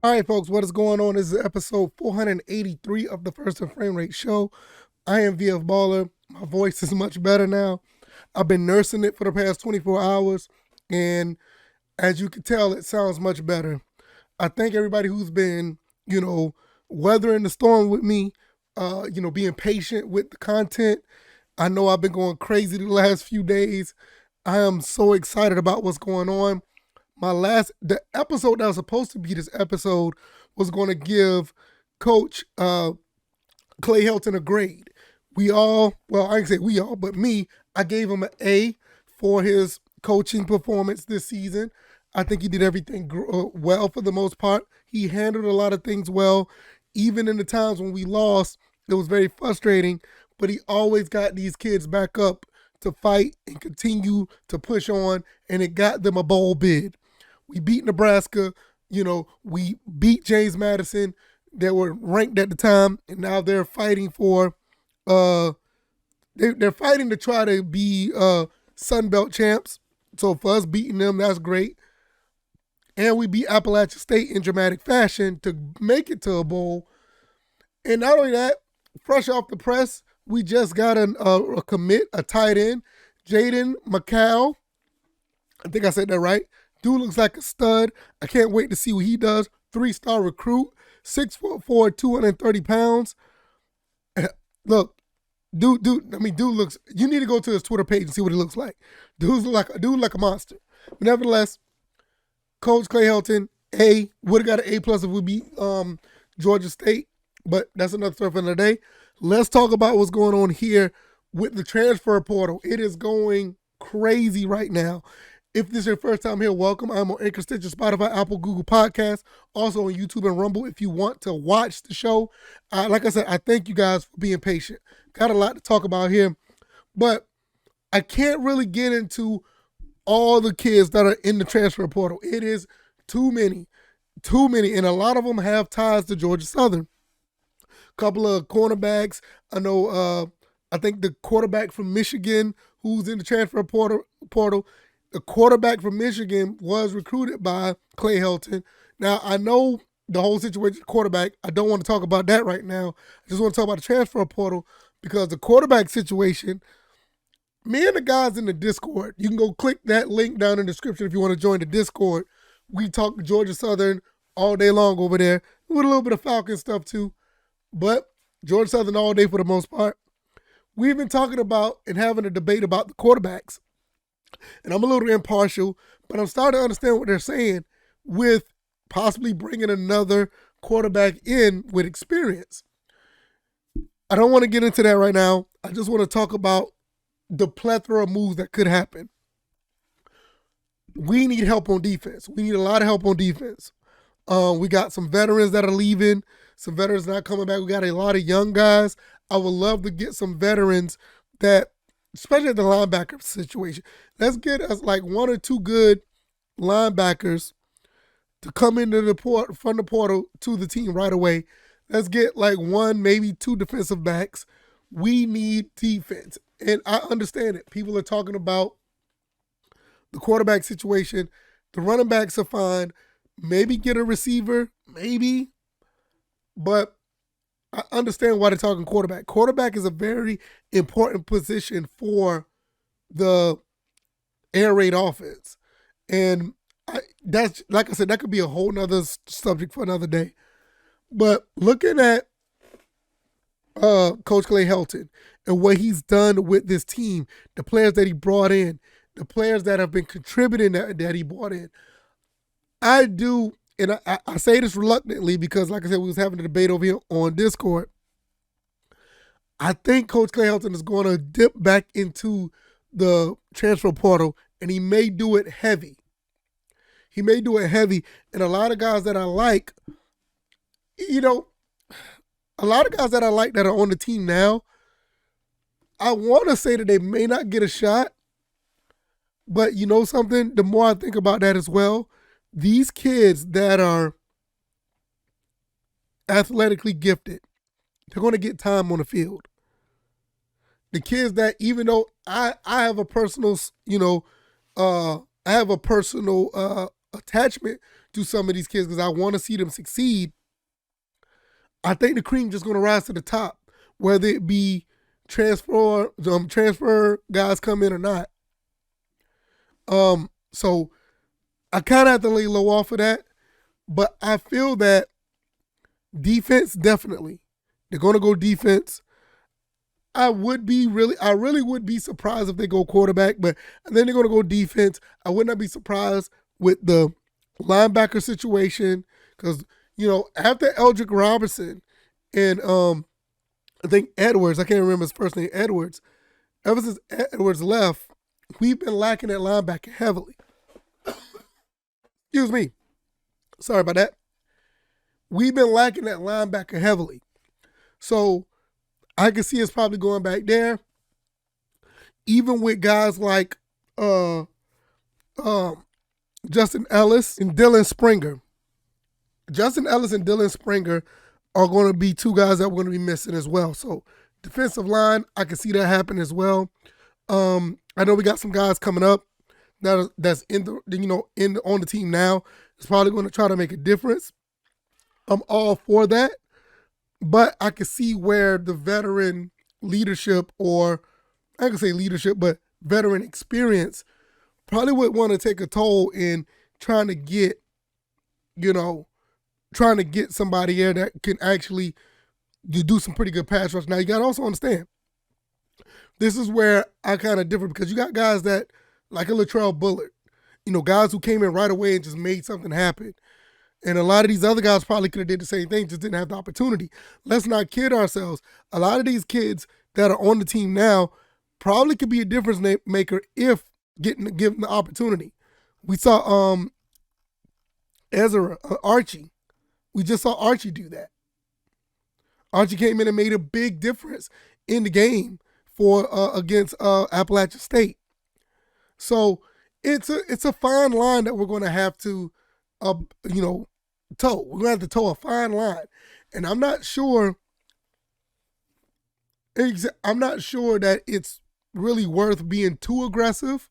All right, folks, what is going on? This is episode 483 of the First and Frame Rate Show. I am VF Baller. My voice is much better now. I've been nursing it for the past 24 hours, and as you can tell, it sounds much better. I thank everybody who's been, weathering the storm with me, being patient with the content. I know I've been going crazy the last few days. I am so excited about what's going on. The episode that was supposed to be this episode was going to give Coach Clay Helton a grade. I can say we all, but me, I gave him an A for his coaching performance this season. I think he did everything well for the most part. He handled a lot of things well. Even in the times when we lost, it was very frustrating, but he always got these kids back up to fight and continue to push on, and it got them a bowl bid. We beat Nebraska, we beat James Madison. They were ranked at the time, and now they're fighting for they're fighting to try to be Sun Belt champs. So for us beating them, that's great. And we beat Appalachian State in dramatic fashion to make it to a bowl. And not only that, fresh off the press, we just got a commit, a tight end, Jaden McCall. I think I said that right. Dude looks like a stud. I can't wait to see what he does. 3-star recruit, 6'4", 230 pounds. Look, dude looks. You need to go to his Twitter page and see what he looks like. Dude like a monster. But nevertheless, Coach Clay Helton, A, would have got an A+ if we beat Georgia State, but that's another story for another day. Let's talk about what's going on here with the transfer portal. It is going crazy right now. If this is your first time here, welcome. I'm on Anchor, Stitcher, Spotify, Apple, Google Podcasts, also on YouTube and Rumble if you want to watch the show. Like I said, I thank you guys for being patient. Got a lot to talk about here, but I can't really get into all the kids that are in the transfer portal. It is too many, and a lot of them have ties to Georgia Southern. Couple of cornerbacks. I know, I think the quarterback from Michigan who's in the transfer portal, the quarterback from Michigan was recruited by Clay Helton. Now, I know the whole situation with the quarterback. I don't want to talk about that right now. I just want to talk about the transfer portal because the quarterback situation, me and the guys in the Discord, you can go click that link down in the description if you want to join the Discord. We talk Georgia Southern all day long over there with a little bit of Falcon stuff too. But Georgia Southern all day for the most part. We've been talking about and having a debate about the quarterbacks. And I'm a little impartial, but I'm starting to understand what they're saying with possibly bringing another quarterback in with experience. I don't want to get into that right now. I just want to talk about the plethora of moves that could happen. We need help on defense. We need a lot of help on defense. We got some veterans that are leaving, some veterans not coming back. We got a lot of young guys. I would love to get some veterans that, especially at the linebacker situation. Let's get us like one or two good linebackers to come into from the portal to the team right away. Let's get like one, maybe two defensive backs. We need defense. And I understand it. People are talking about the quarterback situation. The running backs are fine. Maybe get a receiver, maybe. But I understand why they're talking quarterback. Quarterback is a very important position for the air raid offense. And that's, like I said, that could be a whole nother subject for another day. But looking at Coach Clay Helton and what he's done with this team, the players that he brought in, the players that have been contributing that he brought in, I do, and I say this reluctantly because, like I said, we was having a debate over here on Discord. I think Coach Clay Helton is going to dip back into the transfer portal, and he may do it heavy. And a lot of guys that I like, a lot of guys that I like that are on the team now, I want to say that they may not get a shot, but you know something? The more I think about that as well, these kids that are athletically gifted, they're going to get time on the field. The kids that, even though I have a personal, attachment to some of these kids because I want to see them succeed. I think the cream just going to rise to the top, whether it be transfer guys come in or not. So I kind of have to lay low off of that, but I feel that defense definitely. They're going to go defense. I really would be surprised if they go quarterback, but then they're going to go defense. I would not be surprised with the linebacker situation because, after Eldrick Robinson and I think Edwards, I can't remember his first name, Edwards, ever since Edwards left, we've been lacking at linebacker heavily. Excuse me. Sorry about that. We've been lacking at linebacker heavily. So I can see us probably going back there. Even with guys like Justin Ellis and Dylan Springer. Justin Ellis and Dylan Springer are going to be two guys that we're going to be missing as well. So defensive line, I can see that happen as well. I know we got some guys coming up that's on the team now. It's probably going to try to make a difference. I'm all for that. But I can see where the veteran leadership, or I can say leadership, but veteran experience probably would want to take a toll in trying to get somebody here that can actually do some pretty good pass rush. Now, you got to also understand, this is where I kind of differ because you got guys that, like a Latrell Bullard, guys who came in right away and just made something happen. And a lot of these other guys probably could have did the same thing, just didn't have the opportunity. Let's not kid ourselves. A lot of these kids that are on the team now probably could be a difference maker if given the opportunity. We saw Archie. We just saw Archie do that. Archie came in and made a big difference in the game for against Appalachian State. So it's a fine line that we're going to have to toe. We're going to have to toe a fine line. And I'm not sure that it's really worth being too aggressive,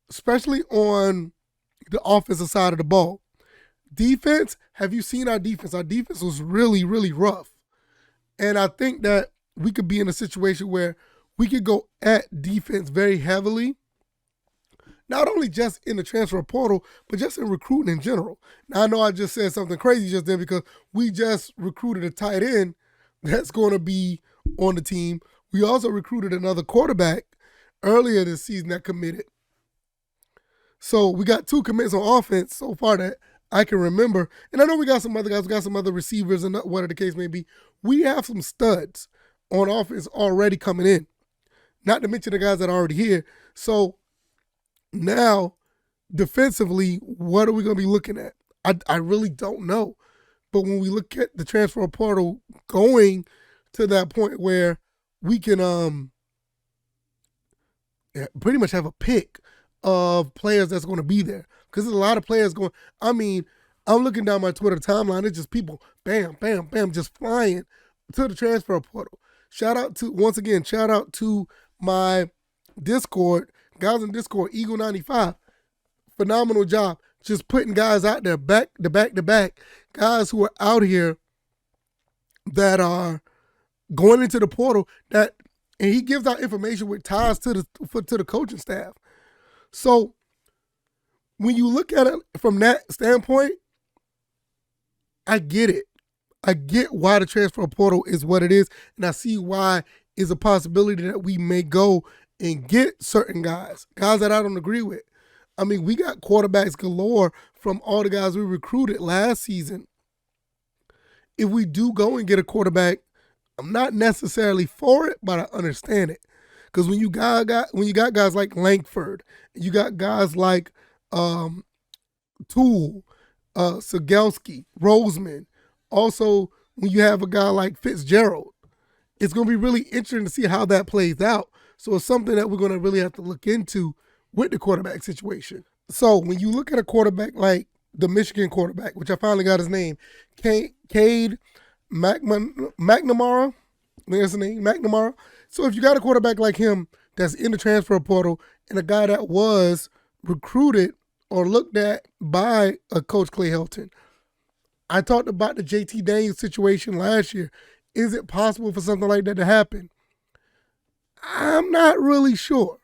especially on the offensive side of the ball. Defense, have you seen our defense? Our defense was really, really rough. And I think that we could be in a situation where we could go at defense very heavily, not only just in the transfer portal, but just in recruiting in general. Now, I know I just said something crazy just then because we just recruited a tight end that's going to be on the team. We also recruited another quarterback earlier this season that committed. So we got 2 commits on offense so far that I can remember. And I know we got some other guys, we got some other receivers and whatever the case may be. We have some studs on offense already coming in, not to mention the guys that are already here. So now, defensively, what are we going to be looking at? I really don't know. But when we look at the transfer portal going to that point where we can pretty much have a pick of players that's going to be there. Because there's a lot of players going. I mean, I'm looking down my Twitter timeline. It's just people, bam, bam, bam, just flying to the transfer portal. Shout out to my Discord, guys in Discord, Eagle95. Phenomenal job. Just putting guys out there back to back. Guys who are out here that are going into the portal and he gives out information with ties to the coaching staff. So when you look at it from that standpoint, I get it. I get why the transfer portal is what it is, and I see why it's a possibility that we may go and get certain guys that I don't agree with. I mean, we got quarterbacks galore from all the guys we recruited last season. If we do go and get a quarterback, I'm not necessarily for it, but I understand it. Because when you got guys like Langford, you got guys like Toole, Sigelski, Roseman. Also, when you have a guy like Fitzgerald, it's going to be really interesting to see how that plays out. So it's something that we're going to really have to look into with the quarterback situation. So when you look at a quarterback like the Michigan quarterback, which I finally got his name, Cade McNamara, that's his name, McNamara. So if you got a quarterback like him that's in the transfer portal and a guy that was recruited or looked at by a Coach Clay Helton. I talked about the JT Daniels situation last year. Is it possible for something like that to happen? I'm not really sure.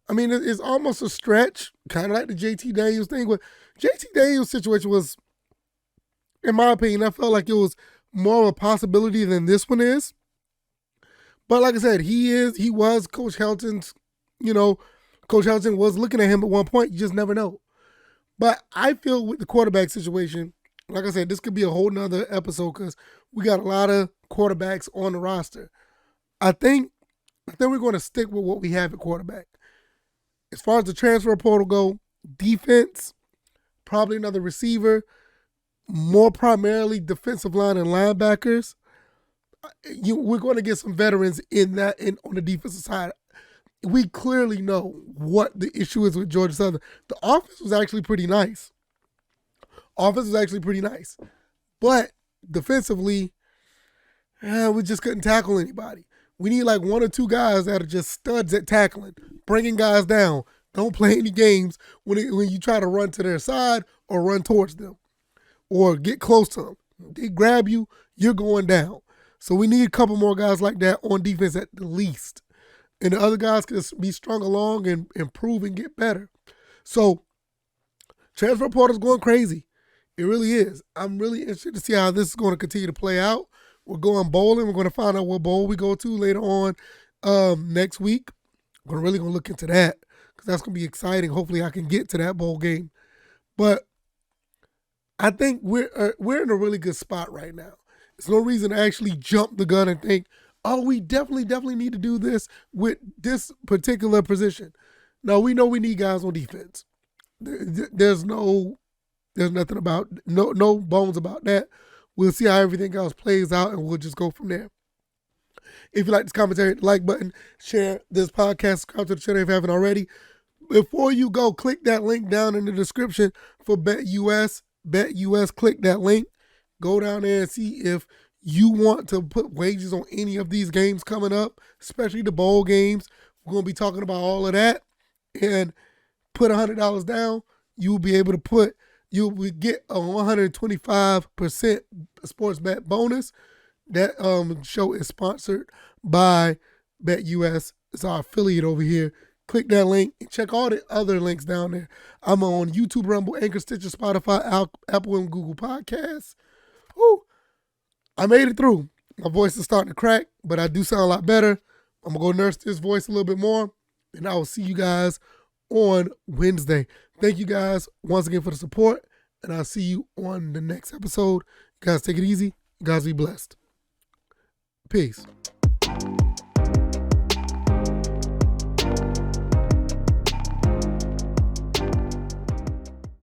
I mean, it's almost a stretch, kind of like the JT Daniels thing. But JT Daniels' situation was, in my opinion, I felt like it was more of a possibility than this one is. But like I said, he was Coach Helton's, Coach Helton was looking at him at one point. You just never know. But I feel with the quarterback situation, like I said, this could be a whole nother episode because we got a lot of quarterbacks on the roster. I think we're going to stick with what we have at quarterback. As far as the transfer portal go, defense, probably another receiver, more primarily defensive line and linebackers. We're going to get some veterans on the defensive side. We clearly know what the issue is with Georgia Southern. The offense was actually pretty nice. But defensively, we just couldn't tackle anybody. We need like one or two guys that are just studs at tackling, bringing guys down. Don't play any games when you try to run to their side or run towards them or get close to them. They grab you, you're going down. So we need a couple more guys like that on defense at the least. And the other guys can be strung along and improve and get better. So transfer portal's going crazy. It really is. I'm really interested to see how this is going to continue to play out. We're going bowling. We're going to find out what bowl we go to later on next week. We're really going to look into that because that's going to be exciting. Hopefully I can get to that bowl game. But I think we're in a really good spot right now. There's no reason to actually jump the gun and think, oh, we definitely need to do this with this particular position. No, we know we need guys on defense. There's nothing about, no bones about that. We'll see how everything else plays out, and we'll just go from there. If you like this commentary, hit the like button, share this podcast, subscribe to the channel if you haven't already. Before you go, click that link down in the description for BetUS. BetUS, click that link. Go down there and see if you want to put wagers on any of these games coming up, especially the bowl games. We're going to be talking about all of that. And put $100 down. You'll be able to you will get a 125% sports bet bonus. That show is sponsored by BetUS. It's our affiliate over here. Click that link and check all the other links down there. I'm on YouTube, Rumble, Anchor, Stitcher, Spotify, Apple, and Google Podcasts. Woo! I made it through. My voice is starting to crack, but I do sound a lot better. I'm going to go nurse this voice a little bit more, and I will see you guys on Wednesday. Thank you guys once again for the support, and I'll see you on the next episode. You guys take it easy. You guys be blessed. Peace.